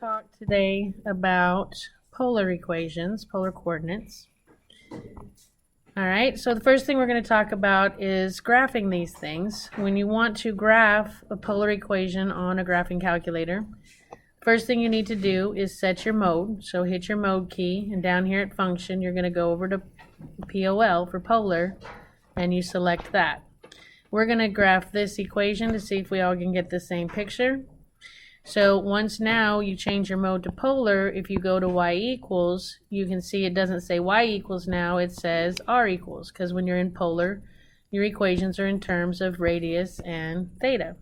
talk today about polar equations, polar coordinates. All right, so the first thing we're going to talk about is graphing these things. When you want to graph a polar equation on a graphing calculator, first thing you need to do is set your mode. So hit your mode key, and down here at function, you're going to go over to POL for polar, and you select that. We're going to graph this equation to see if we all can get the same picture. So once now you change your mode to polar, if you go to y equals, you can see it doesn't say y equals now, it says r equals, because when you're in polar, your equations are in terms of radius and theta.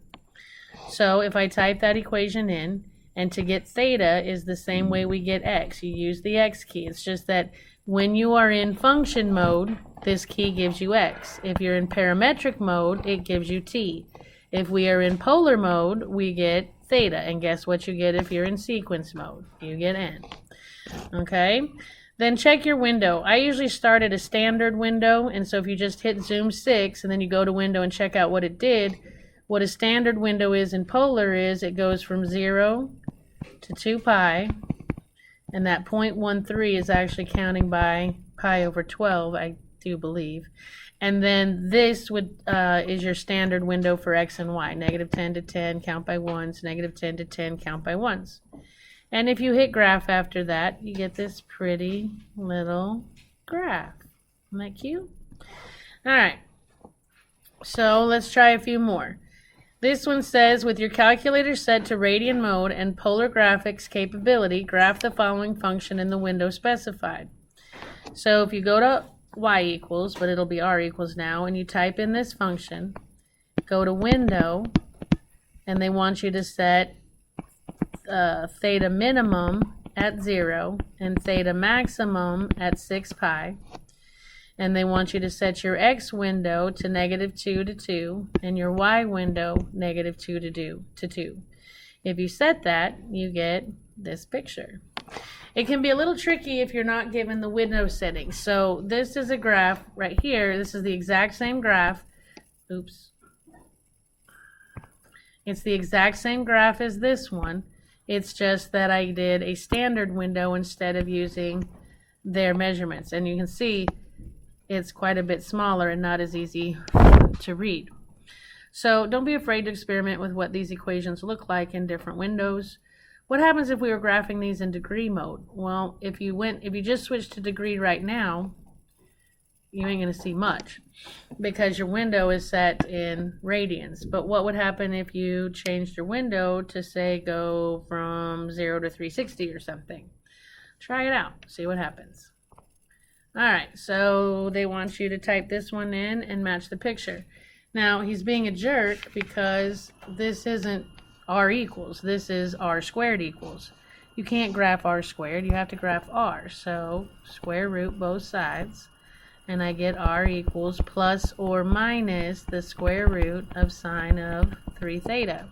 So if I type that equation in, and to get theta is the same way we get x. You use the x key. It's just that when you are in function mode, this key gives you x. If you're in parametric mode, it gives you t. If we are in polar mode, we get theta. And guess what you get if you're in sequence mode? You get n. Okay? Then check your window. I usually start at a standard window, and so if you just hit zoom 6 and then you go to window and check out what it did, what a standard window is in polar is it goes from 0 to 2 pi, and that 0.13 is actually counting by pi over 12, I do believe. And then this is your standard window for x and y. Negative 10 to 10, count by ones. Negative 10 to 10, count by ones. And if you hit graph after that, you get this pretty little graph. Isn't that cute? All right. So let's try a few more. This one says, with your calculator set to radian mode and polar graphics capability, graph the following function in the window specified. So if you go to y equals, but it'll be r equals now, and you type in this function, go to window, and they want you to set theta minimum at 0 and theta maximum at 6 pi. And they want you to set your x window to negative 2 to 2 and your y window negative 2 to 2. If you set that, you get this picture. It can be a little tricky if you're not given the window settings. So this is a graph right here. This is the exact same graph. Oops. It's the exact same graph as this one. It's just that I did a standard window instead of using their measurements. And you can see it's quite a bit smaller and not as easy to read. So don't be afraid to experiment with what these equations look like in different windows. What happens if we were graphing these in degree mode? Well, if you just switched to degree right now, you ain't going to see much because your window is set in radians. But what would happen if you changed your window to, say, go from 0 to 360 or something? Try it out. See what happens. Alright, so they want you to type this one in and match the picture. Now, he's being a jerk because this isn't r equals. This is r squared equals. You can't graph r squared. You have to graph r. So, square root both sides. And I get r equals plus or minus the square root of sine of 3 theta.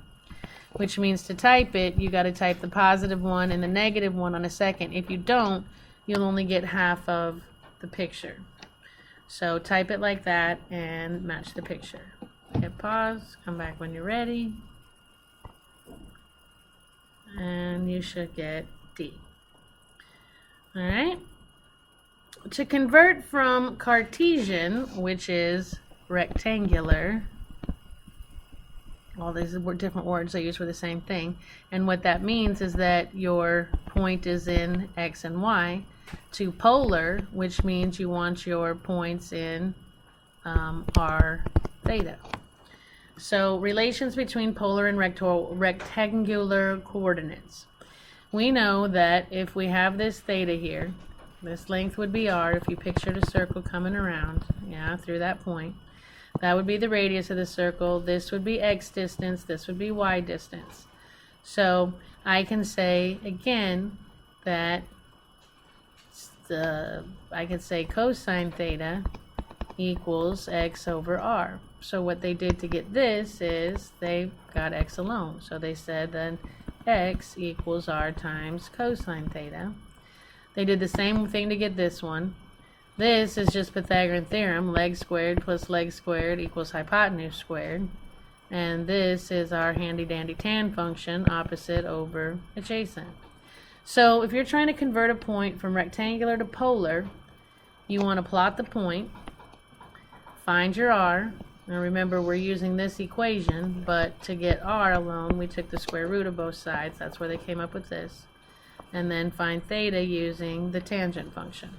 Which means to type it, you got to type the positive one and the negative one on a second. If you don't, you'll only get half of the picture. So type it like that and match the picture. Hit pause, come back when you're ready, and you should get D. Alright, to convert from Cartesian, which is rectangular, all these different words I use for the same thing, and what that means is that your point is in x and y, to polar, which means you want your points in r theta. So relations between polar and rectangular coordinates. We know that if we have this theta here, this length would be r. If you pictured a circle coming around, through that point, that would be the radius of the circle. This would be x distance. This would be y distance. So I can say again that I could say cosine theta equals x over r. So what they did to get this is they got x alone. So they said then x equals r times cosine theta. They did the same thing to get this one. This is just Pythagorean theorem. Leg squared plus leg squared equals hypotenuse squared. And this is our handy dandy tan function, opposite over adjacent. So if you're trying to convert a point from rectangular to polar, you want to plot the point, find your r. Now remember, we're using this equation, but to get r alone, we took the square root of both sides. That's where they came up with this. And then find theta using the tangent function.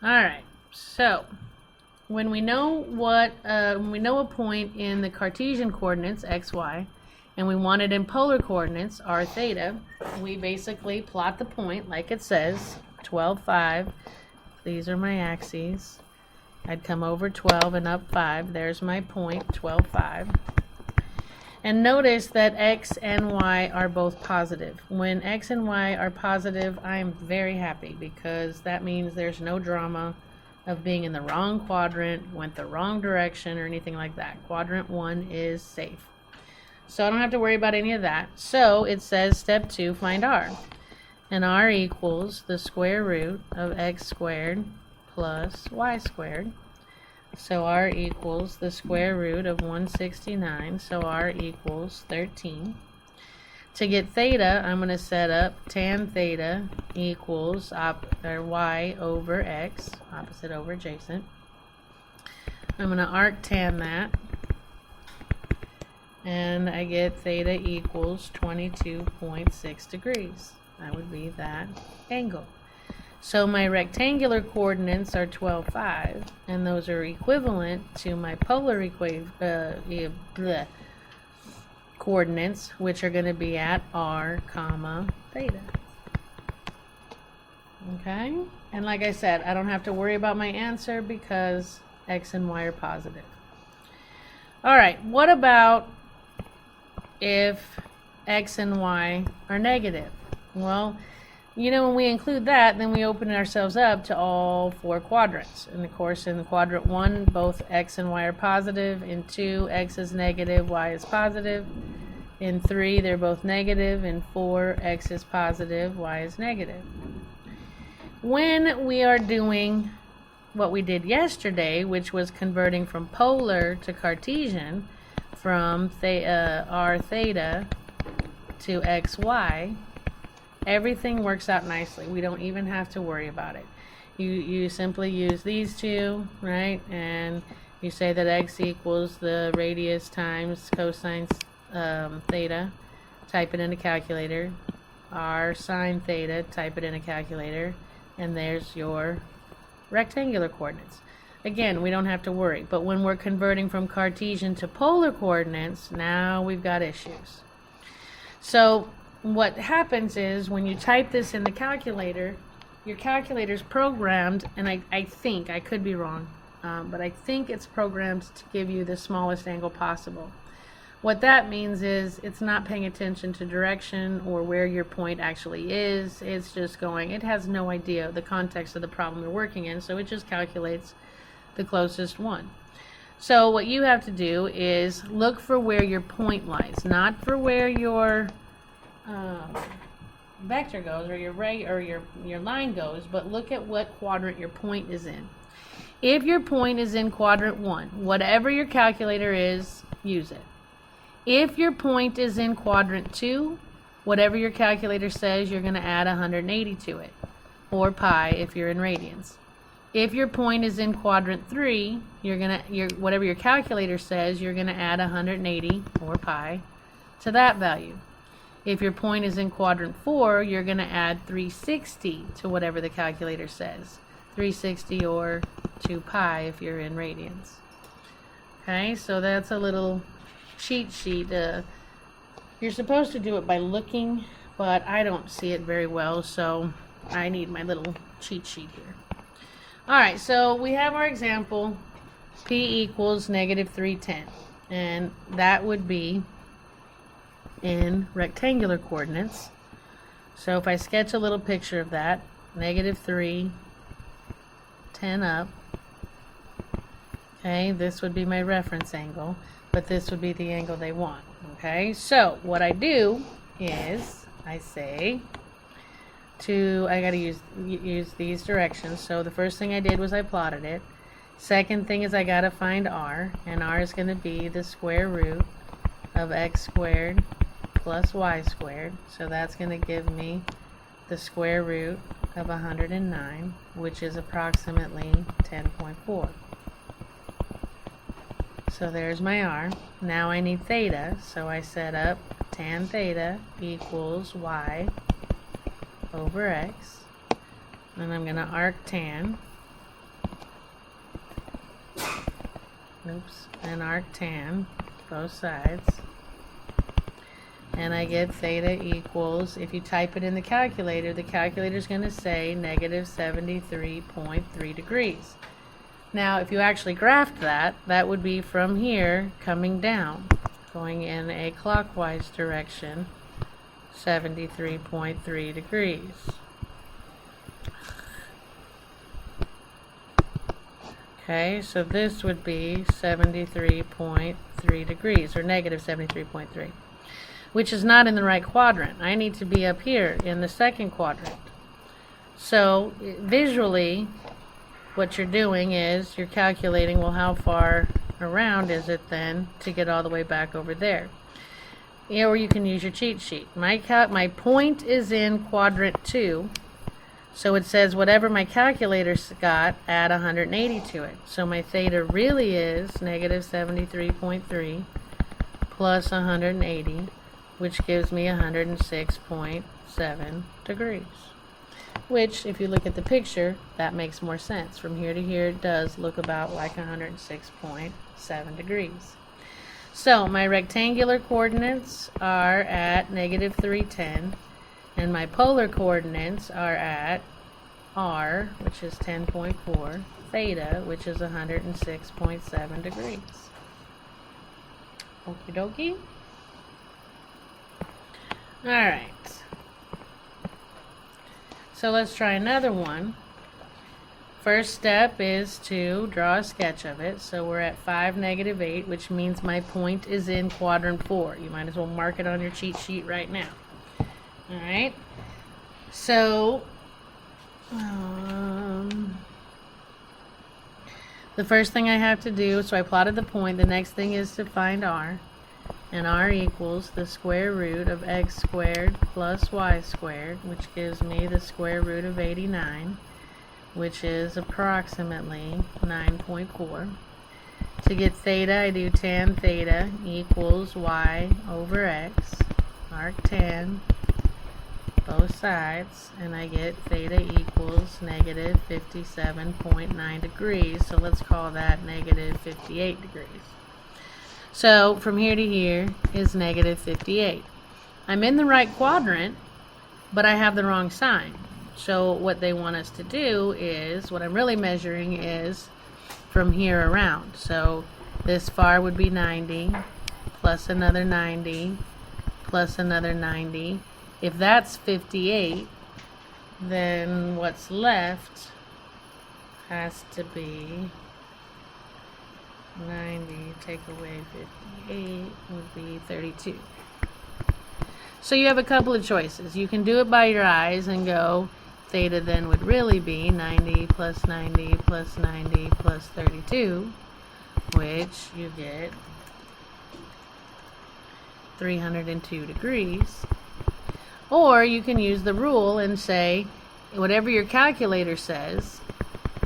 Alright, so when we know a point in the Cartesian coordinates, x, y, and we want it in polar coordinates, r theta, we basically plot the point like it says, 12, 5. These are my axes. I'd come over 12 and up 5. There's my point, 12, 5. And notice that x and y are both positive. When x and y are positive, I am very happy because that means there's no drama of being in the wrong quadrant, went the wrong direction, or anything like that. Quadrant 1 is safe. So I don't have to worry about any of that. So it says step 2, find r. And r equals the square root of x squared plus y squared. So r equals the square root of 169, so r equals 13. To get theta, I'm going to set up tan theta equals y over x, opposite over adjacent. I'm going to arctan that, and I get theta equals 22.6 degrees. That would be that angle. So my rectangular coordinates are 12, 5, and those are equivalent to my polar coordinates, which are going to be at r, comma, theta. Okay? And like I said, I don't have to worry about my answer because x and y are positive. Alright, what about if x and y are negative? Well, you know, when we include that, then we open ourselves up to all 4 quadrants. And of course, in quadrant 1, both x and y are positive. In 2, x is negative, y is positive. In 3, they're both negative. In 4, x is positive, y is negative. When we are doing what we did yesterday, which was converting from polar to Cartesian, from r theta to xy, everything works out nicely. We don't even have to worry about it. You simply use these two, right? And you say that x equals the radius times cosine theta. Type it in a calculator. R sine theta, type it in a calculator. And there's your rectangular coordinates. Again, we don't have to worry. But when we're converting from Cartesian to polar coordinates, now we've got issues. So what happens is when you type this in the calculator, your calculator's programmed, and I think, I could be wrong, but I think it's programmed to give you the smallest angle possible. What that means is it's not paying attention to direction or where your point actually is. It's just going, it has no idea the context of the problem you're working in, so it just calculates the closest one. So what you have to do is look for where your point lies, not for where your vector goes or your ray or your line goes, but look at what quadrant your point is in. If your point is in quadrant 1, whatever your calculator is, use it. If your point is in quadrant 2, whatever your calculator says, you're going to add 180 to it, or pi if you're in radians. If your point is in quadrant 3, whatever your calculator says, you're going to add 180 or pi to that value. If your point is in quadrant 4, you're going to add 360 to whatever the calculator says. 360 or 2 pi if you're in radians. Okay, so that's a little cheat sheet. You're supposed to do it by looking, but I don't see it very well, so I need my little cheat sheet here. Alright, so we have our example, p equals negative 310, and that would be in rectangular coordinates. So if I sketch a little picture of that, negative 3, 10 up, okay, this would be my reference angle, but this would be the angle they want. Okay, so what I do is I say I gotta use these directions. So the first thing I did was I plotted it. Second thing is I gotta find r, and r is going to be the square root of x squared plus y squared. So that's going to give me the square root of 109, which is approximately 10.4. So there's my r. Now I need theta, so I set up tan theta equals y over x. And I'm going to arc tan. And arc tan both sides. And I get theta equals, if you type it in the calculator is going to say negative 73.3 degrees. Now, if you actually graphed that, that would be from here coming down, going in a clockwise direction, 73.3 degrees. Okay, so this would be 73.3 degrees, or negative 73.3, which is not in the right quadrant. I need to be up here in the second quadrant. So, visually, what you're doing is you're calculating, well, how far around is it then to get all the way back over there? Or you can use your cheat sheet. My point is in quadrant 2, so it says whatever my calculator's got, add 180 to it. So my theta really is negative 73.3 plus 180, which gives me 106.7 degrees. Which, if you look at the picture, that makes more sense. From here to here, it does look about like 106.7 degrees. So, my rectangular coordinates are at negative 310, and my polar coordinates are at r, which is 10.4, theta, which is 106.7 degrees. Okie dokie. Alright. So let's try another one. First step is to draw a sketch of it. So we're at 5, negative 8, which means my point is in quadrant 4. You might as well mark it on your cheat sheet right now. Alright. So, the first thing I have to do, so I plotted the point. The next thing is to find r. And r equals the square root of x squared plus y squared, which gives me the square root of 89, which is approximately 9.4. To get theta, I do tan theta equals y over x, arc tan, both sides, and I get theta equals negative 57.9 degrees, so let's call that negative 58 degrees. So, from here to here is negative 58. I'm in the right quadrant, but I have the wrong sign. So, what they want us to do is, what I'm really measuring is from here around. So, this far would be 90, plus another 90, plus another 90. If that's 58, then what's left has to be 90, take away 58 would be 32. So you have a couple of choices. You can do it by your eyes and go, theta then would really be 90 plus 90 plus 90 plus 32, which you get 302 degrees. Or you can use the rule and say, whatever your calculator says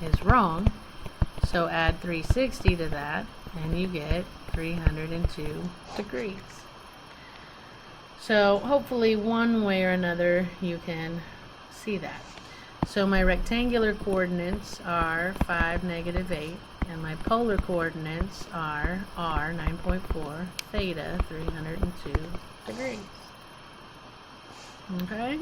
is wrong. So add 360 to that, and you get 302 degrees. So hopefully one way or another you can see that. So my rectangular coordinates are 5, negative 8, and my polar coordinates are r, 9.4, theta, 302 degrees. Okay?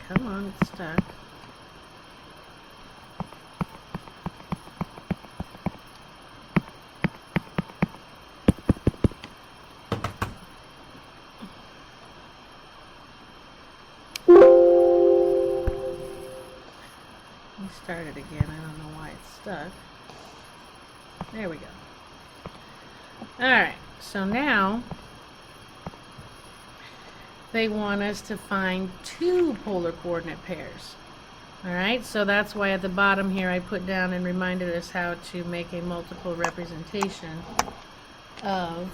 Come on, it's stuck. Let me start it again. I don't know why it's stuck. There we go. Alright, so now they want us to find two polar coordinate pairs. Alright, so that's why at the bottom here I put down and reminded us how to make a multiple representation of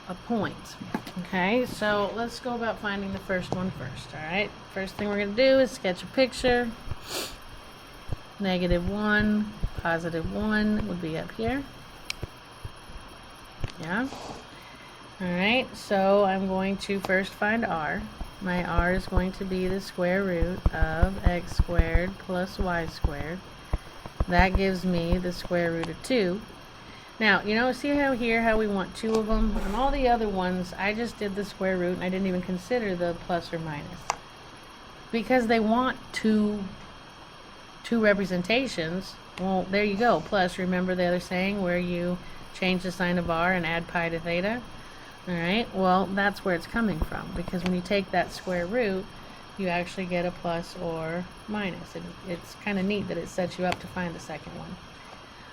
a point. Okay, so let's go about finding the first one first. Alright, first thing we're going to do is sketch a picture. -1, +1 would be up here. Yeah. Alright, so I'm going to first find r. My r is going to be the square root of x squared plus y squared. That gives me the square root of 2. Now, you know, see how here, how we want 2 of them? And all the other ones, I just did the square root and I didn't even consider the plus or minus. Because they want two representations. Well, there you go. Plus, remember the other saying where you change the sign of r and add pi to theta? Alright, well, that's where it's coming from, because when you take that square root, you actually get a plus or minus. It's kind of neat that it sets you up to find the second one.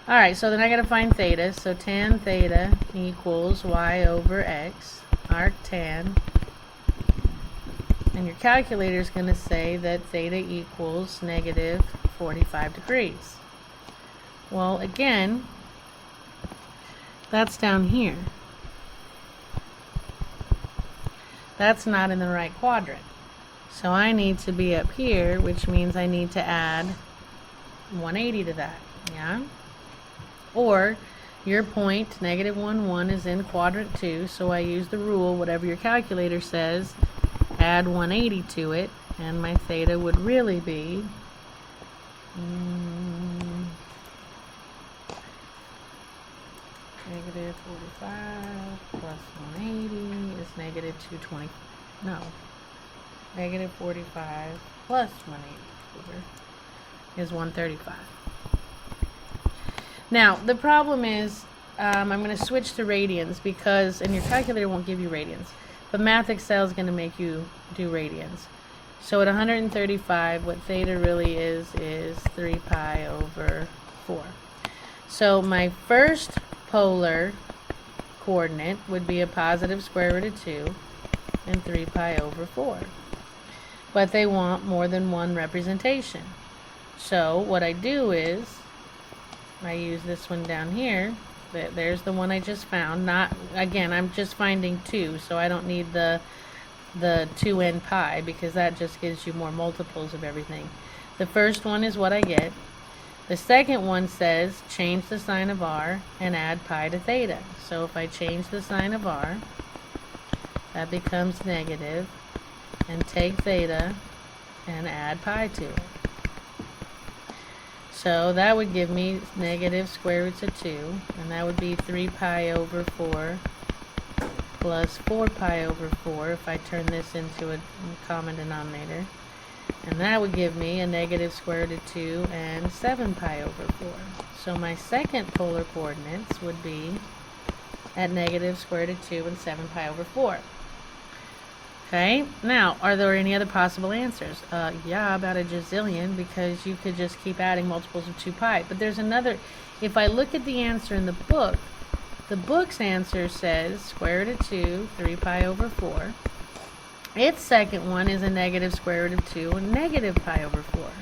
Alright, so then I got to find theta, so tan theta equals y over x, arc tan, and your calculator is going to say that theta equals -45 degrees. Well, again, that's down here. That's not in the right quadrant. So I need to be up here, which means I need to add 180 to that. Yeah? Or your point, -1, 1 is in quadrant 2, so I use the rule, whatever your calculator says, add 180 to it, and my theta would really be -45 plus 180 is -220. No. -45 plus 180 is 135. Now, the problem is, I'm going to switch to radians because, and your calculator won't give you radians, but Math Excel is going to make you do radians. So at 135, what theta really is 3 pi over 4. So my first polar coordinate would be a positive square root of 2 and 3 pi over 4. But they want more than one representation. So what I do is I use this one down here. There's the one I just found. Not, again, I'm just finding 2, so I don't need the 2n pi because that just gives you more multiples of everything. The first one is what I get. The second one says change the sign of r and add pi to theta. So if I change the sign of r, that becomes negative, and take theta and add pi to it. So that would give me negative square roots of 2, and that would be 3 pi over 4 plus 4 pi over 4 if I turn this into a common denominator. And that would give me a negative square root of 2 and 7 pi over 4. So my second polar coordinates would be at negative square root of 2 and 7 pi over 4. Okay, now, are there any other possible answers? Yeah, about a gazillion, because you could just keep adding multiples of 2 pi. But there's another, if I look at the answer in the book's answer says square root of 2, 3 pi over 4. Its second one is a negative square root of 2 and negative pi over 4.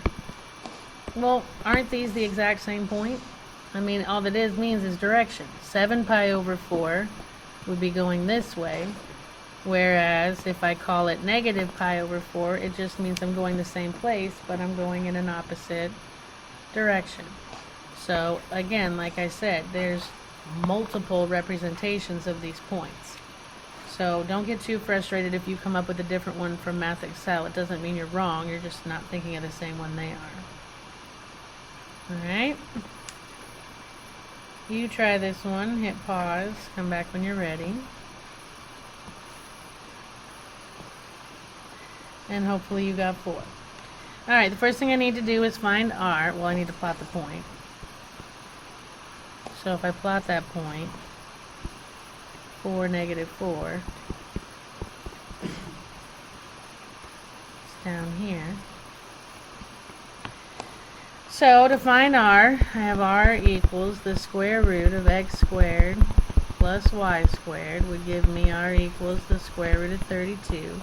Well, aren't these the exact same point? I mean, all that means is direction. 7 pi over 4 would be going this way, whereas if I call it negative pi over 4, it just means I'm going the same place, but I'm going in an opposite direction. So, again, like I said, there's multiple representations of these points. So don't get too frustrated if you come up with a different one from Math Excel. It doesn't mean you're wrong, you're just not thinking of the same one they are. Alright? You try this one, hit pause, come back when you're ready. And hopefully you got 4. Alright, the first thing I need to do is find r. Well, I need to plot the point. So if I plot that point, 4, -4, it's down here. So to find r, I have r equals the square root of x squared plus y squared would give me r equals the square root of 32.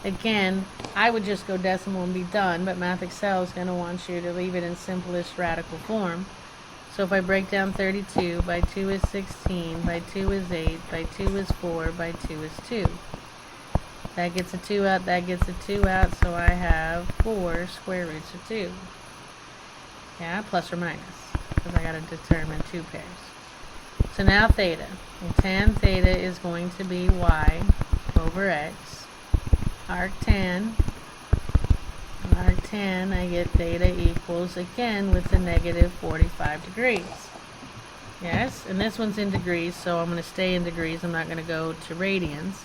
Again, I would just go decimal and be done, but Math Excel is going to want you to leave it in simplest radical form. So if I break down 32, by 2 is 16, by 2 is 8, by 2 is 4, by 2 is 2. That gets a 2 out, that gets a 2 out, so I have 4 square roots of 2. Yeah, plus or minus, because I got to determine 2 pairs. So now theta. Well, tan theta is going to be y over x. Arctan, I get theta equals, again, with the negative 45 degrees. Yes, and this one's in degrees, so I'm going to stay in degrees. I'm not going to go to radians.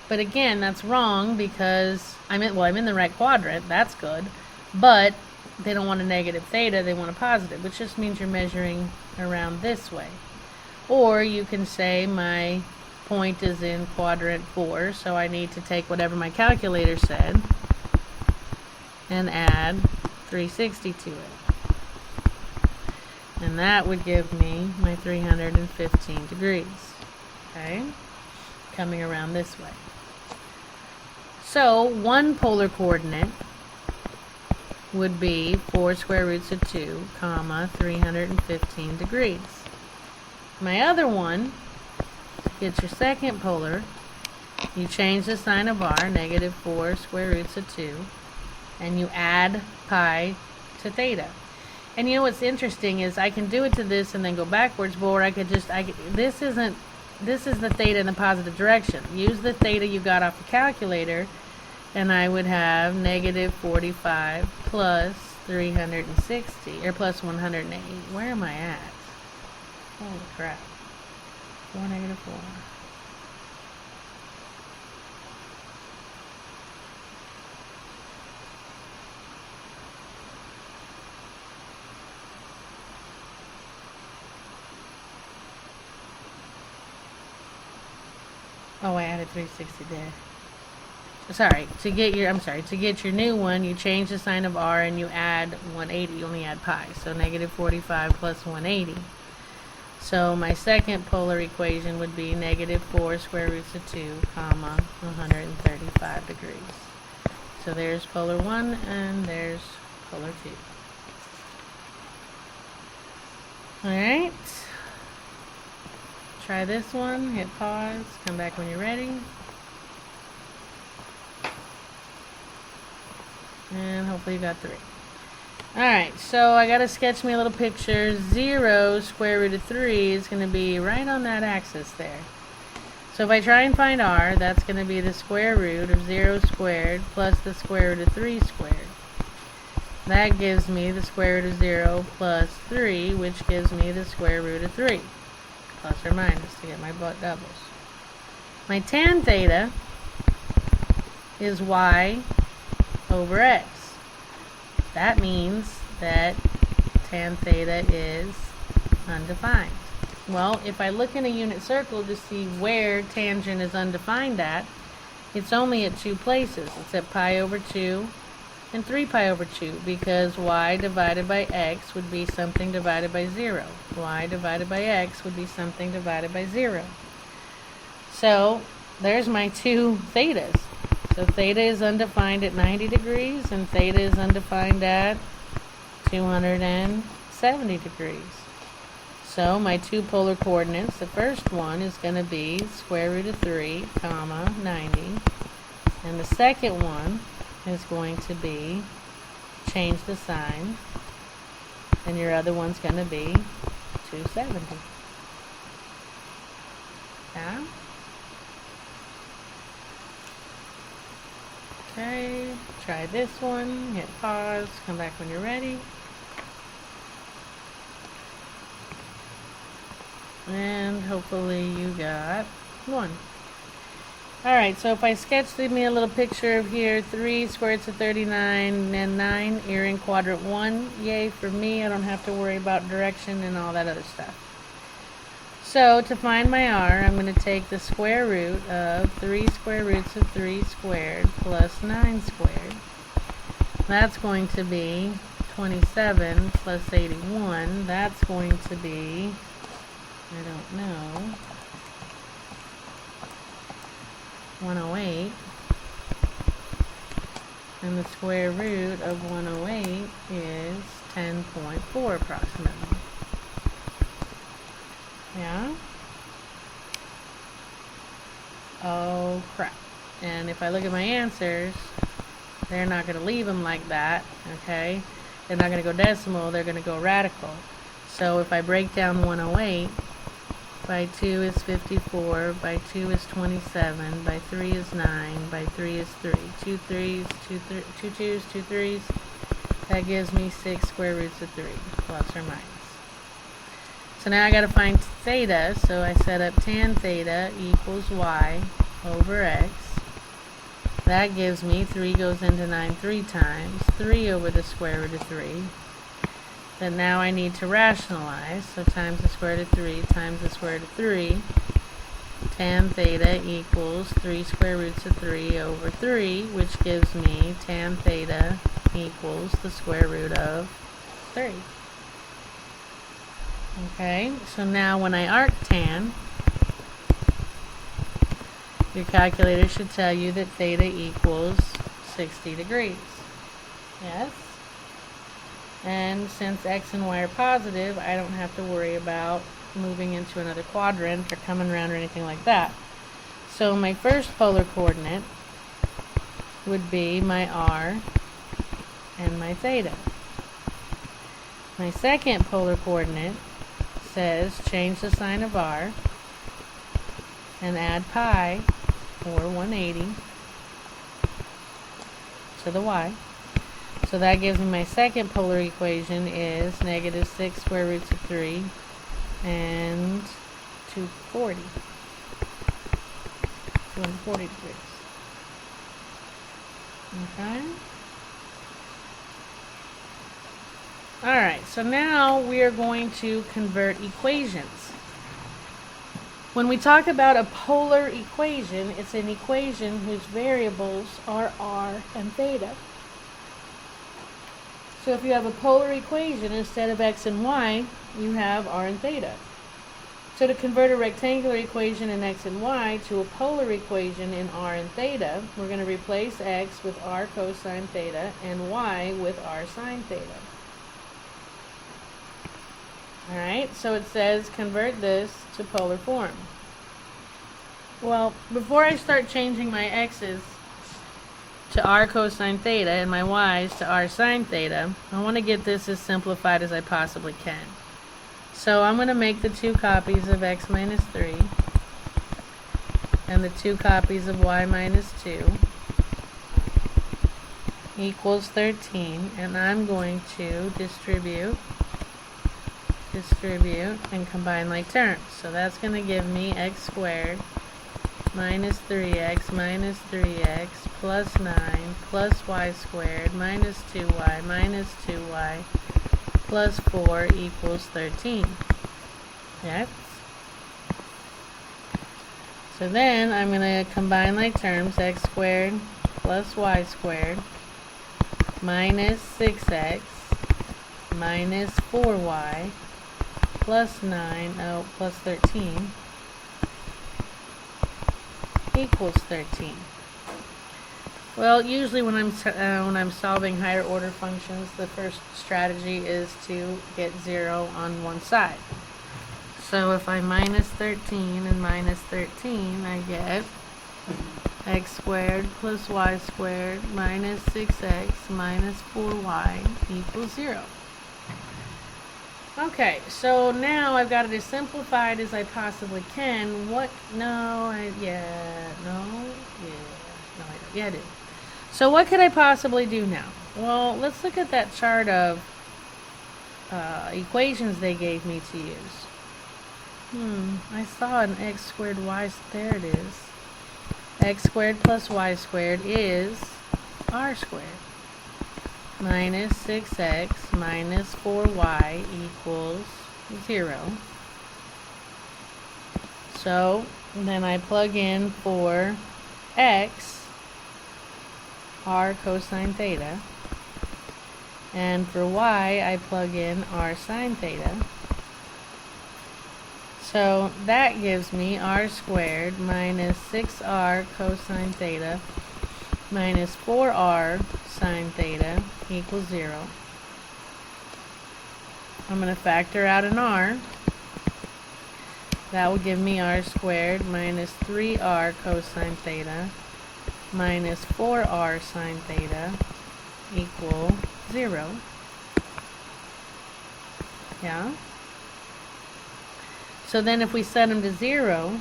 But again, that's wrong because I'm in the right quadrant. That's good. But they don't want a negative theta. They want a positive, which just means you're measuring around this way. Or you can say my point is in quadrant 4, so I need to take whatever my calculator said and add 360 to it. And that would give me my 315 degrees. Okay? Coming around this way. So, one polar coordinate would be 4 square roots of 2, comma, 315 degrees. My other one, to get your second polar, you change the sign of r, negative 4 square roots of 2, and you add pi to theta. And you know what's interesting is I can do it to this and then go backwards, or I could just, this is the theta in the positive direction. Use the theta you got off the calculator, and I would have negative 45 plus 360, or plus 180. Where am I at? Holy crap. 4, negative 4. Oh, I added 360 there. Sorry, to get your new one, you change the sign of r and you add 180. You only add pi, so negative 45 plus 180. So my second polar equation would be negative 4 square roots of 2, comma, 135 degrees. So there's polar 1 and there's polar 2. Alright. Try this one, hit pause, come back when you're ready. And hopefully you got 3. Alright, so I got to sketch me a little picture. 0 square root of 3 is going to be right on that axis there. So if I try and find r, that's going to be the square root of 0 squared plus the square root of 3 squared. That gives me the square root of 0 plus 3, which gives me the square root of 3. Plus or minus to get my doubles. My tan theta is y over x. That means that tan theta is undefined. Well, if I look in a unit circle to see where tangent is undefined at, it's only at 2 places. It's at pi over 2 and 3 pi over 2, because y divided by x would be something divided by 0. Y divided by x would be something divided by 0. So there's my 2 thetas. So theta is undefined at 90 degrees and theta is undefined at 270 degrees. So my 2 polar coordinates, the first one is going to be square root of 3, comma, 90. And the second one is going to be, change the sign, and your other one's going to be 270. Yeah? Okay, try this one, hit pause, come back when you're ready. And hopefully you got 1. Alright, so if I sketch, leave me a little picture of here, 3 square roots of 39 and 9, you're in quadrant 1. Yay for me, I don't have to worry about direction and all that other stuff. So to find my r, I'm going to take the square root of 3 square roots of 3 squared plus 9 squared. That's going to be 27 plus 81. That's going to be, I don't know, 108. And the square root of 108 is 10.4 approximately. Yeah? Oh crap. And if I look at my answers, they're not going to leave them like that, okay? They're not going to go decimal, they're going to go radical. So if I break down 108, by 2 is 54, by 2 is 27, by 3 is 9, by 3 is 3. 2 threes, 2 twos, 2 threes. That gives me 6 square roots of 3, plus or minus. So now I got to find theta, so I set up tan theta equals y over x. That gives me 3 goes into 9 3 times, 3 over the square root of 3. Then now I need to rationalize, so times the square root of 3 times the square root of 3. Tan theta equals 3 square roots of 3 over 3, which gives me tan theta equals the square root of 3. Okay, so now when I arctan, your calculator should tell you that theta equals 60 degrees. Yes? And since x and y are positive, I don't have to worry about moving into another quadrant or coming around or anything like that. So my first polar coordinate would be my r and my theta. My second polar coordinate says change the sign of r and add pi, or 180, to the y. So that gives me my second polar equation is negative 6 square roots of 3 and 240. 240 degrees. Okay? Alright, so now we are going to convert equations. When we talk about a polar equation, it's an equation whose variables are r and theta. So if you have a polar equation, instead of x and y, you have r and theta. So to convert a rectangular equation in x and y to a polar equation in r and theta, we're going to replace x with r cosine theta and y with r sine theta. Alright, so it says convert this to polar form. Well, before I start changing my x's to r cosine theta and my y's to r sine theta, I want to get this as simplified as I possibly can. So I'm going to make the 2 copies of x minus 3 and the 2 copies of y minus 2 equals 13, and I'm going to distribute and combine like terms. So that's going to give me x squared minus 3x minus 3x plus 9 plus y squared minus 2y plus 4 equals 13. Yes? So then I'm going to combine like terms, x squared plus y squared minus 6x minus 4y plus 13 equals 13. Well, usually when I'm solving higher order functions, the first strategy is to get 0 on one side. So if I minus 13 and minus 13, I get x squared plus y squared minus 6x minus 4y equals 0. Okay, so now I've got it as simplified as I possibly can. I did. So what could I possibly do now? Well, let's look at that chart of equations they gave me to use. I saw an x squared y, there it is. X squared plus y squared is r squared minus 6x minus 4y equals 0. So then I plug in for x, r cosine theta, and for y I plug in r sine theta. So that gives me r squared minus 6r cosine theta minus 4r sine theta equals 0. I'm going to factor out an r. That will give me r squared minus 3r cosine theta minus 4r sine theta equal 0. Yeah? So then if we set them to 0,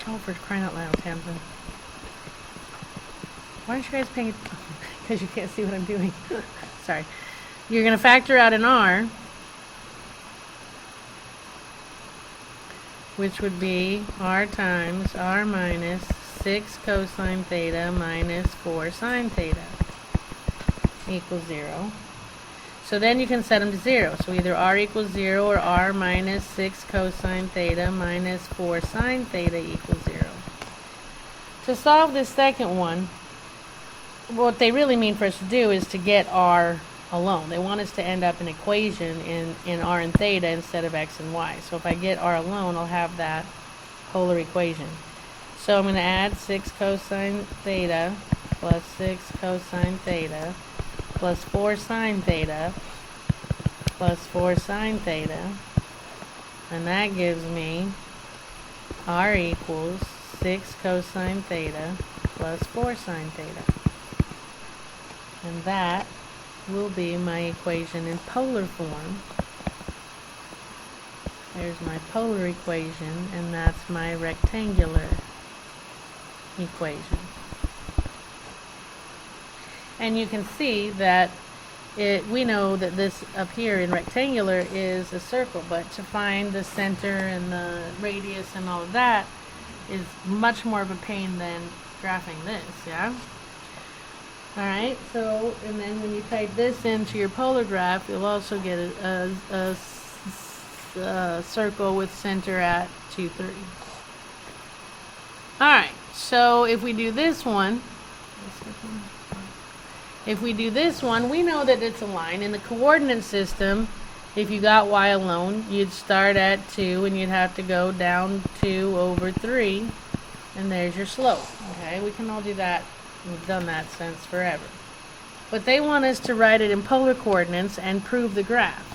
oh, for crying out loud, Tamsin. Why aren't you guys paying attention? Because you can't see what I'm doing. Sorry. You're going to factor out an r, which would be r times r minus 6 cosine theta minus 4 sine theta equals 0. So then you can set them to 0. So either r equals 0 or r minus 6 cosine theta minus 4 sine theta equals 0. To solve this second one, what they really mean for us to do is to get r alone. They want us to end up an equation in r and theta instead of x and y. So if I get r alone, I'll have that polar equation. So I'm going to add 6 cosine theta plus 6 cosine theta plus 4 sine theta plus 4 sine theta, and that gives me r equals 6 cosine theta plus 4 sine theta, and that will be my equation in polar form. There's my polar equation, and that's my rectangular equation. And you can see that we know that this up here in rectangular is a circle, but to find the center and the radius and all of that is much more of a pain than graphing this, yeah? Alright, so, and then when you type this into your polar graph, you'll also get a circle with center at 2, 3. Alright, so if we do this one, we know that it's a line. In the coordinate system, if you got y alone, you'd start at 2 and you'd have to go down 2 over 3, and there's your slope. Okay, we can all do that. We've done that since forever. But they want us to write it in polar coordinates and prove the graph.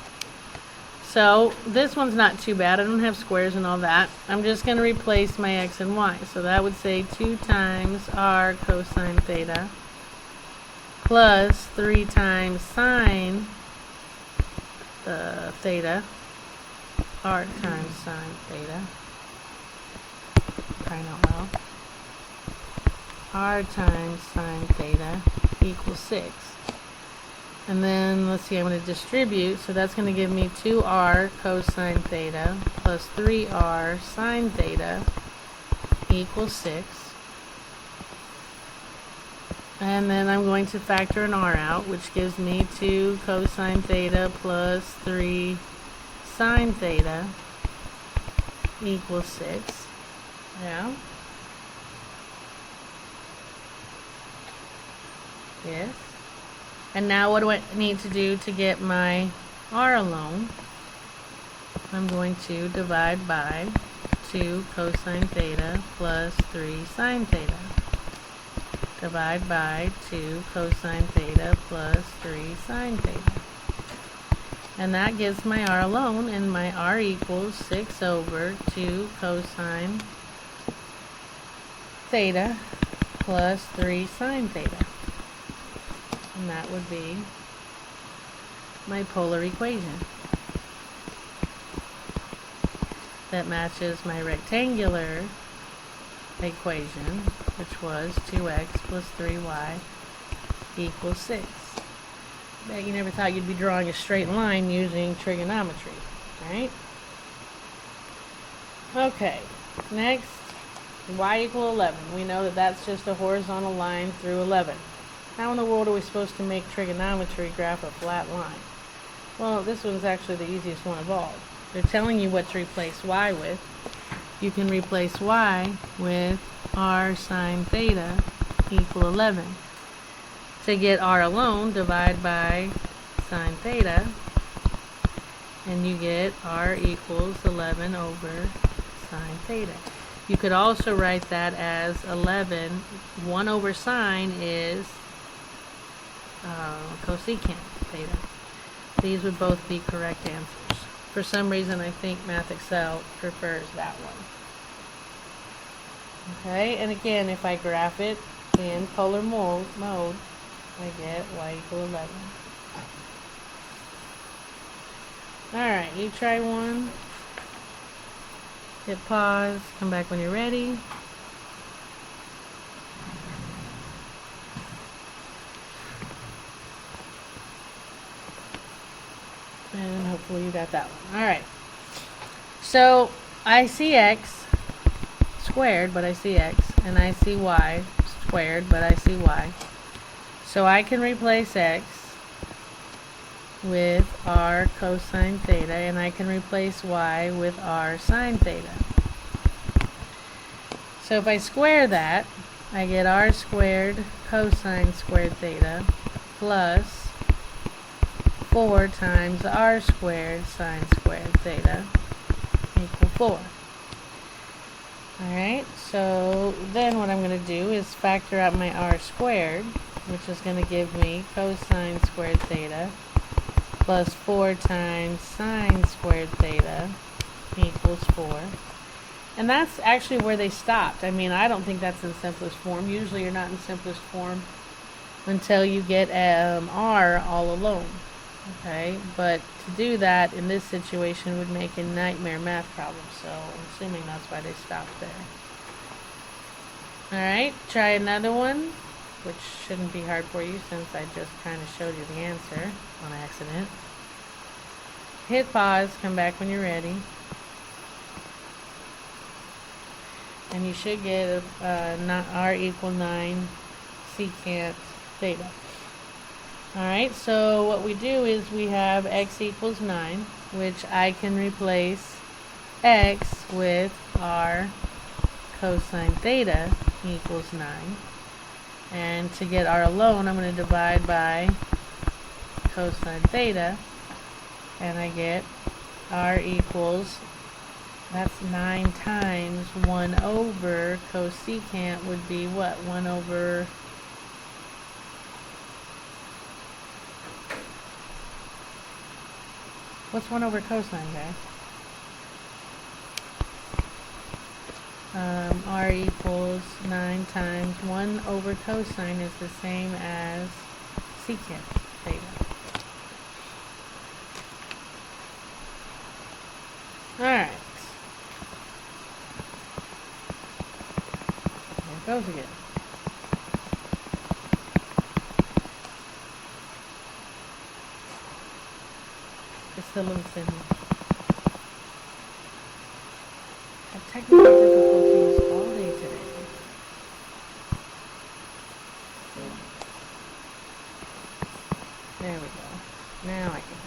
So this one's not too bad. I don't have squares and all that. I'm just going to replace my x and y. So that would say 2 times r cosine theta plus 3 times sine theta, r times sine theta, crying out loud, r times sine theta equals 6. And then, let's see, I'm going to distribute, so that's going to give me 2r cosine theta plus 3r sine theta equals 6. And then I'm going to factor an r out, which gives me 2 cosine theta plus 3 sine theta equals 6. Yeah? Yes? And now what do I need to do to get my r alone? I'm going to divide by 2 cosine theta plus 3 sine theta. Divide by 2 cosine theta plus 3 sine theta. And that gives my r alone, and my r equals 6 over 2 cosine theta plus 3 sine theta. And that would be my polar equation that matches my rectangular equation, which was 2x plus 3y equals 6. Bet you never thought you'd be drawing a straight line using trigonometry, right? Okay, next, y equal 11. We know that that's just a horizontal line through 11. How in the world are we supposed to make trigonometry graph a flat line? Well, this one's actually the easiest one of all. They're telling you what to replace y with. You can replace y with r sine theta equal 11. To get r alone, divide by sine theta, and you get r equals 11 over sine theta. You could also write that as 11. 1 over sine is cosecant theta. These would both be correct answers. For some reason, I think Math Excel prefers that one. Okay, and again, if I graph it in polar mode, I get y equal 11. Alright, you try one. Hit pause, come back when you're ready. And hopefully you got that one. Alright. So I see x squared, but I see x. And I see y squared, but I see y. So I can replace x with r cosine theta, and I can replace y with r sine theta. So if I square that, I get r squared cosine squared theta plus 4 times r squared sine squared theta equal 4. Alright, so then what I'm going to do is factor out my r squared, which is going to give me cosine squared theta plus 4 times sine squared theta equals 4. And that's actually where they stopped. I mean, I don't think that's in simplest form. Usually you're not in simplest form until you get r all alone. Okay, but to do that in this situation would make a nightmare math problem, so I'm assuming that's why they stopped there. Alright, try another one, which shouldn't be hard for you since I just kind of showed you the answer on accident. Hit pause, come back when you're ready. And you should get r equal 9 secant theta. Alright, so what we do is we have x equals 9, which I can replace x with r cosine theta equals 9. And to get r alone, I'm going to divide by cosine theta, and I get r equals, that's 9 times 1 over cosecant would be what? 1 over... What's 1 over cosine, guys? R equals 9 times 1 over cosine is the same as secant theta. Alright. There it goes again. It's the little thing. I've technical difficulties all day today. There we go. Now I can.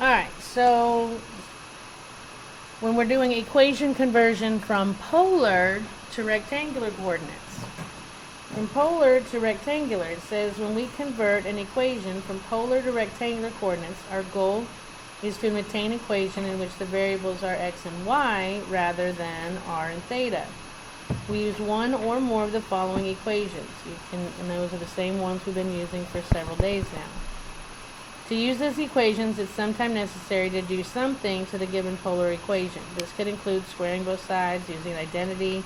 Alright, so when we're doing equation conversion from polar to rectangular coordinates. From polar to rectangular, it says when we convert an equation from polar to rectangular coordinates, our goal is to obtain an equation in which the variables are x and y rather than r and theta. We use one or more of the following equations. And those are the same ones we've been using for several days now. To use these equations, it's sometimes necessary to do something to the given polar equation. This could include squaring both sides, using an identity,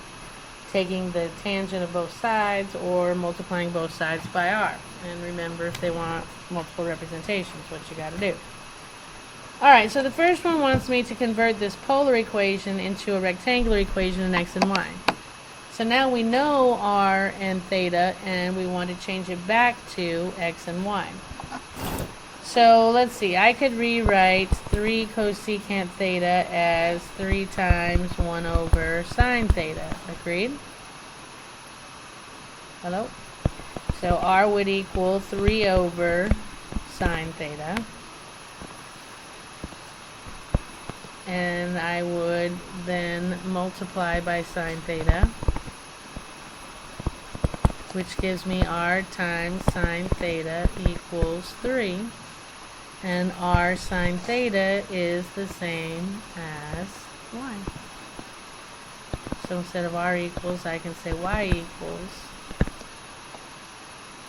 taking the tangent of both sides, or multiplying both sides by r. And remember, if they want multiple representations, what you got to do. Alright, so the first one wants me to convert this polar equation into a rectangular equation in x and y. So now we know r and theta, and we want to change it back to x and y. So let's see, I could rewrite 3 cosecant theta as 3 times 1 over sine theta. Agreed? Hello? So r would equal 3 over sine theta. And I would then multiply by sine theta, which gives me r times sine theta equals 3. And r sine theta is the same as y. So instead of r equals, I can say y equals,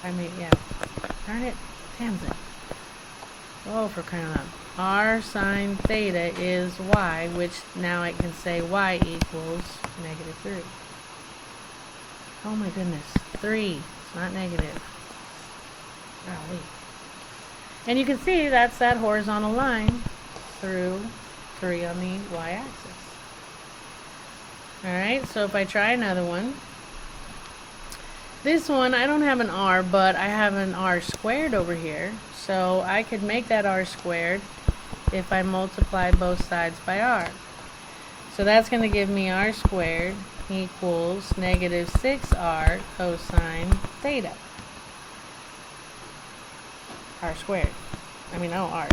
darn it, Tamsin. Oh, for crying out loud. R sine theta is y, which now I can say y equals -3. Oh my goodness, 3, it's not negative. Golly. And you can see that's that horizontal line through 3 on the y-axis. Alright, so if I try another one, this one I don't have an r, but I have an r squared over here, so I could make that r squared if I multiply both sides by r. So that's going to give me r squared equals -6r cosine theta. R squared. R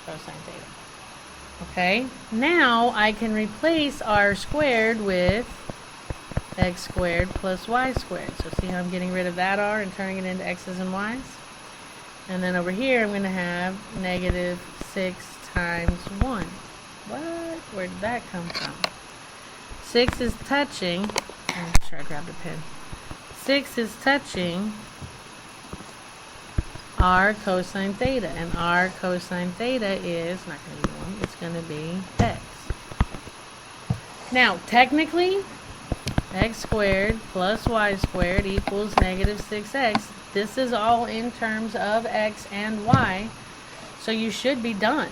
cosine theta. Okay, now I can replace r squared with x squared plus y squared. So see how I'm getting rid of that r and turning it into x's and y's? And then over here I'm going to have -6 times 1. What? Where did that come from? 6 is touching. I'm sure I grabbed a pen. 6 is touching r cosine theta, and r cosine theta is not going to be 1, it's going to be x. Now, technically, x squared plus y squared equals -6x. This is all in terms of x and y, so you should be done.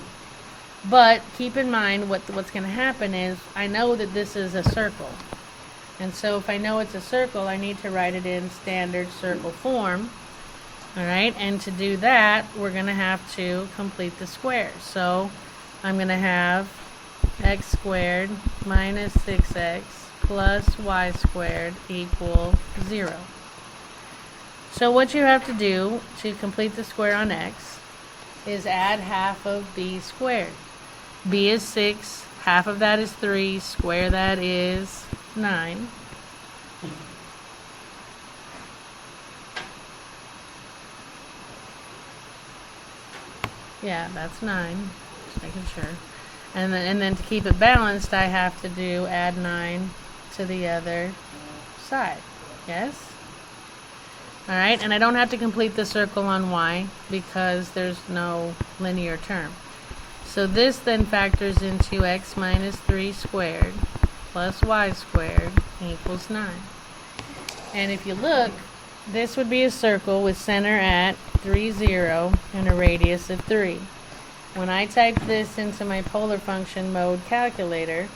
But keep in mind what's going to happen is I know that this is a circle. And so if I know it's a circle, I need to write it in standard circle form. Alright, and to do that, we're going to have to complete the square. So I'm going to have x squared minus 6x plus y squared equal 0. So what you have to do to complete the square on x is add half of b squared. B is 6, half of that is 3, square that is 9. Yeah, that's 9. Just making sure. And then to keep it balanced, I have to add 9 to the other side. Yes? Alright, and I don't have to complete the circle on y because there's no linear term. So this then factors into x minus 3 squared plus y squared equals 9. And if you look, this would be a circle with center at 3, 0 and a radius of 3. When I type this into my polar function mode calculator,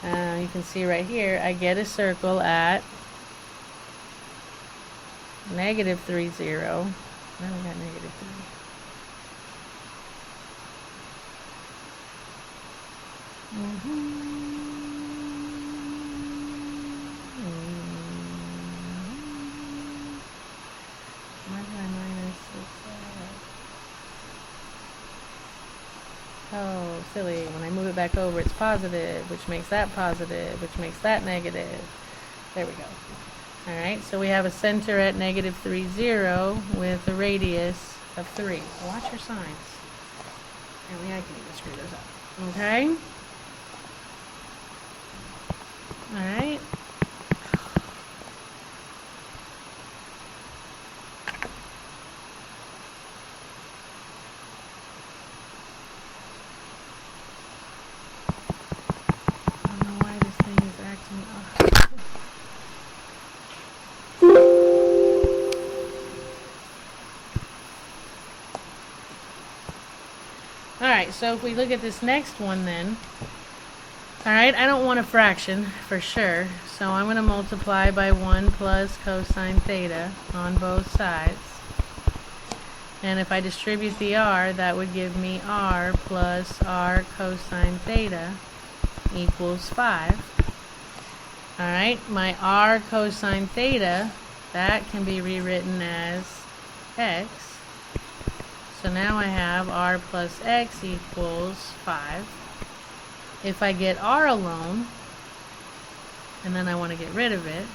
you can see right here, I get a circle at -3, 0. I only got -3. Oh, silly. When I move it back over, it's positive, which makes that positive, which makes that negative. There we go. Alright, so we have a center at -3, 0 with a radius of 3. Watch your signs. Apparently I can even screw those up. Okay? Alright. Alright, so if we look at this next one then, alright, I don't want a fraction for sure, so I'm going to multiply by 1 plus cosine theta on both sides. And if I distribute the r, that would give me r plus r cosine theta equals 5. Alright, my r cosine theta, that can be rewritten as x. So now I have r plus x equals 5. If I get r alone, and then I want to get rid of it,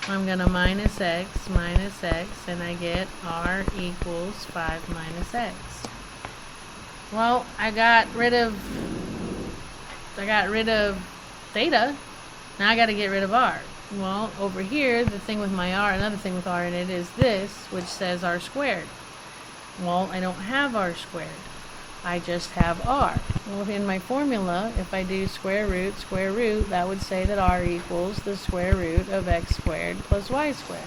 I'm going to minus x, and I get r equals 5 minus x. Well, I got rid of theta, Now I got to get rid of r. Well, over here, the thing with my r, another thing with r in it is this, which says r squared. Well, I don't have r squared. I just have r. Well, in my formula, if I do square root, that would say that r equals the square root of x squared plus y squared.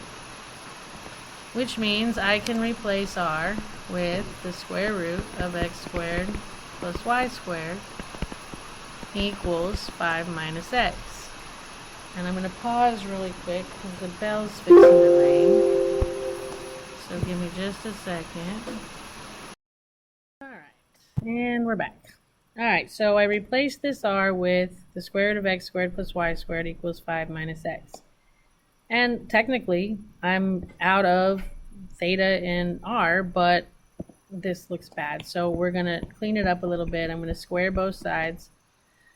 Which means I can replace r with the square root of x squared plus y squared equals 5 minus x. And I'm going to pause really quick because the bell's fixing to ring. So give me just a second. Alright, and we're back. Alright, so I replaced this r with the square root of x squared plus y squared equals 5 minus x. And technically, I'm out of theta and r, but this looks bad. So we're going to clean it up a little bit. I'm going to square both sides.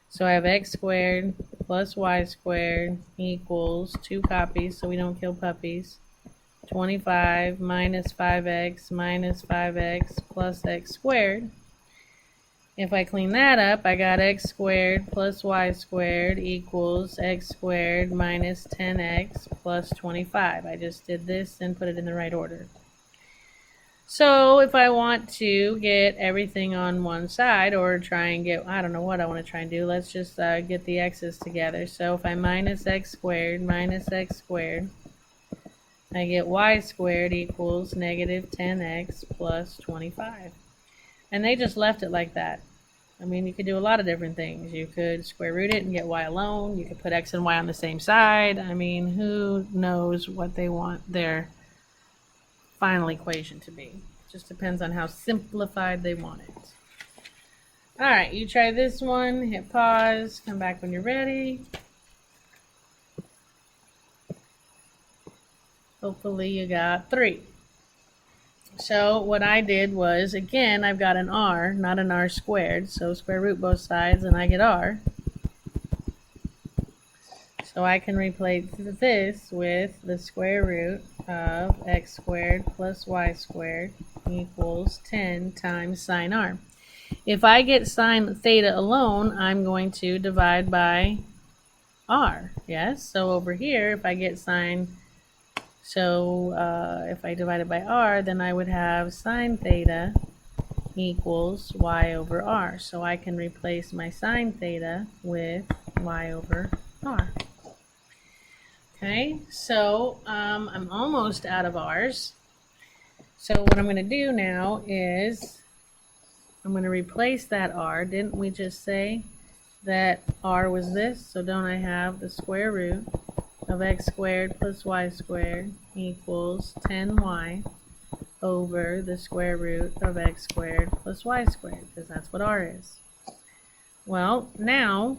So I have x squared plus y squared equals 2 copies, so we don't kill puppies. 25 minus 5x plus x squared. If I clean that up, I got x squared plus y squared equals x squared minus 10x plus 25. I just did this and put it in the right order. So if I want to get everything on one side or try and get, I don't know what I want to try and do, let's just get the x's together. So if I minus x squared, I get y squared equals negative 10x plus 25. And they just left it like that. I mean, you could do a lot of different things. You could square root it and get y alone. You could put x and y on the same side. I mean, who knows what they want their final equation to be. It just depends on how simplified they want it. Alright, you try this one, hit pause, come back when you're ready. Hopefully you got 3. So what I did was, again, I've got an r, not an r squared, so square root both sides and I get r. So I can replace this with the square root of x squared plus y squared equals 10 times sine r. If I get sine theta alone, I'm going to divide by r. Yes, so over here, if I get sine, if I divide it by r, then I would have sine theta equals y over r. So I can replace my sine theta with y over r. Okay, so I'm almost out of r's. So what I'm going to do now is I'm going to replace that r. Didn't we just say that r was this? So don't I have the square root of x squared plus y squared equals 10y over the square root of x squared plus y squared, because that's what r is. Well, now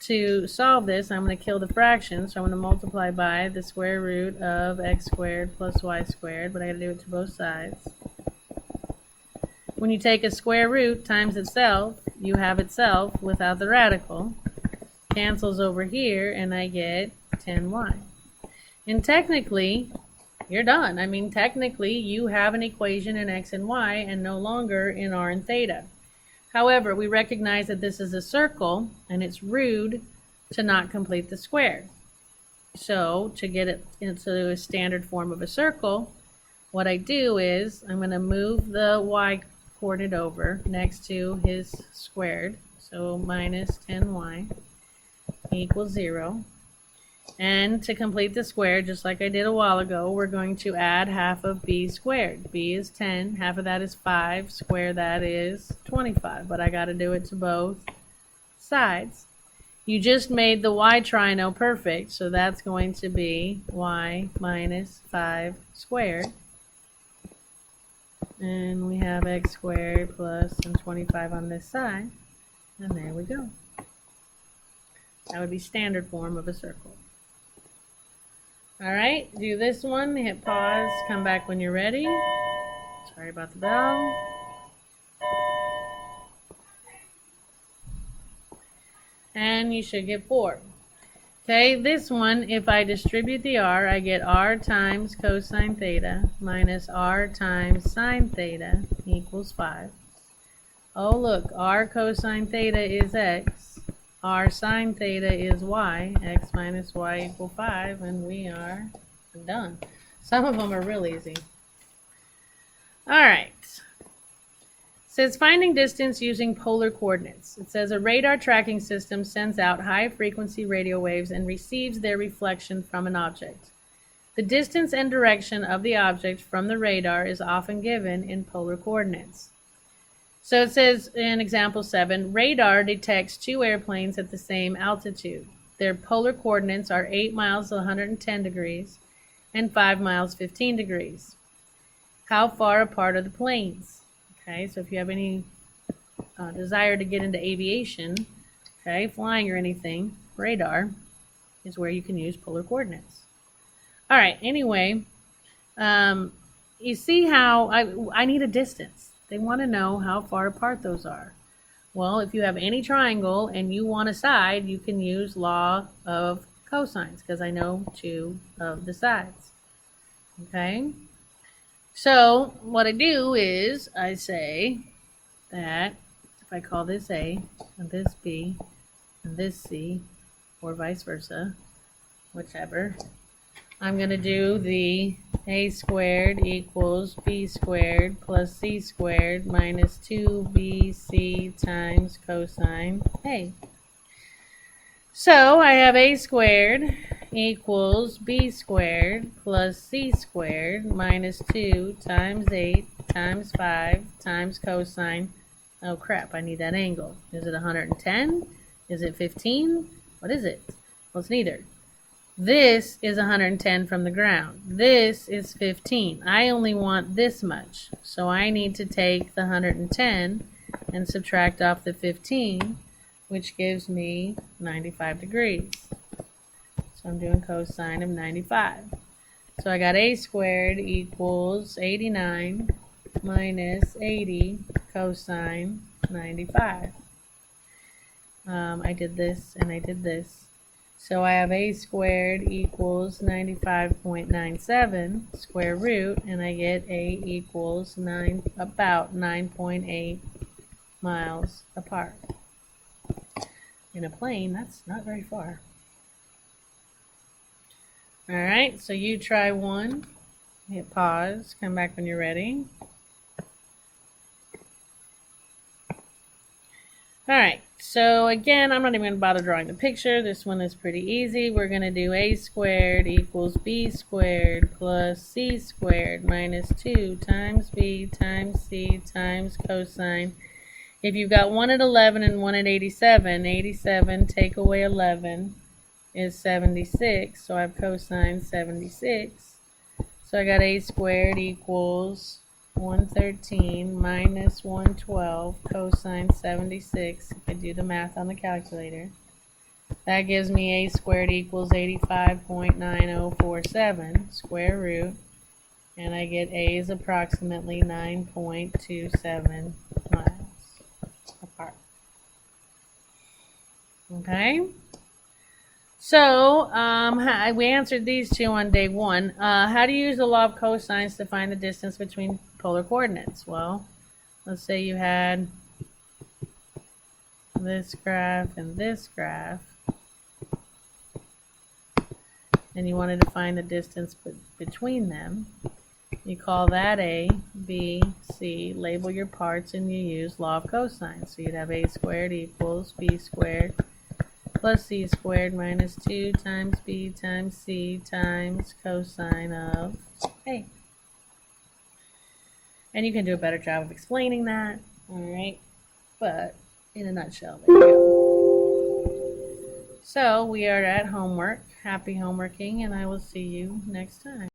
to solve this, I'm going to kill the fraction, so I'm going to multiply by the square root of x squared plus y squared, but I got to do it to both sides. When you take a square root times itself, you have itself without the radical. Cancels over here, and I get 10y. And technically, you're done. I mean, technically, you have an equation in x and y, and no longer in r and theta. However, we recognize that this is a circle, and it's rude to not complete the square. So, to get it into a standard form of a circle, what I do is I'm going to move the y coordinate over next to his squared. So, minus 10y equals 0. And to complete the square, just like I did a while ago, we're going to add half of b squared. b is 10, half of that is 5, square that is 25. But I got to do it to both sides. You just made the y trino perfect, so that's going to be y minus 5 squared. And we have x squared plus some 25 on this side. And there we go. That would be standard form of a circle. Alright, do this one, hit pause, come back when you're ready. Sorry about the bell. And you should get 4. Okay, this one, if I distribute the r, I get r times cosine theta minus r times sine theta equals 5. Oh look, r cosine theta is x. our sine theta is y, x minus y equal 5, and we are done. Some of them are real easy. All right. It says finding distance using polar coordinates. It says a radar tracking system sends out high-frequency radio waves and receives their reflection from an object. The distance and direction of the object from the radar is often given in polar coordinates. So it says in example 7, radar detects two airplanes at the same altitude. Their polar coordinates are 8 miles 110 degrees and 5 miles 15 degrees. How far apart are the planes? Okay, so if you have any desire to get into aviation, okay, flying or anything, radar is where you can use polar coordinates. All right, anyway, you see how I need a distance. They want to know how far apart those are. Well, if you have any triangle and you want a side, you can use law of cosines because I know two of the sides. Okay? So what I do is I say that if I call this A and this B and this C, or vice versa, whichever, I'm going to do the A squared equals B squared plus C squared minus 2BC times cosine A. So I have A squared equals B squared plus C squared minus 2 times 8 times 5 times cosine. Oh crap, I need that angle. Is it 110? Is it 15? What is it? Well, it's neither. This is 110 from the ground. This is 15. I only want this much. So I need to take the 110 and subtract off the 15, which gives me 95 degrees. So I'm doing cosine of 95. So I got A squared equals 89 minus 80 cosine 95. I did this and I did this. So I have A squared equals 95.97 square root, and I get A equals about 9.8 miles apart. In a plane, that's not very far. All right, so you try one, hit pause, come back when you're ready. All right, so again, I'm not even going to bother drawing the picture. This one is pretty easy. We're going to do A squared equals B squared plus C squared minus 2 times B times C times cosine. If you've got one at 11 and one at 87, 87 take away 11 is 76, so I have cosine 76. So I got A squared equals 113 minus 112 cosine 76. If I do the math on the calculator, that gives me A squared equals 85.9047 square root, and I get A is approximately 9.27 miles apart. Okay? So, we answered these two on day one. How do you use the law of cosines to find the distance between polar coordinates? Well, let's say you had this graph and this graph, and you wanted to find the distance between them. You call that A, B, C, label your parts, and you use law of cosines. So you'd have A squared equals B squared plus C squared minus 2 times B times C times cosine of A. And you can do a better job of explaining that, alright? But in a nutshell, there you go. So we are at homework. Happy homeworking, and I will see you next time.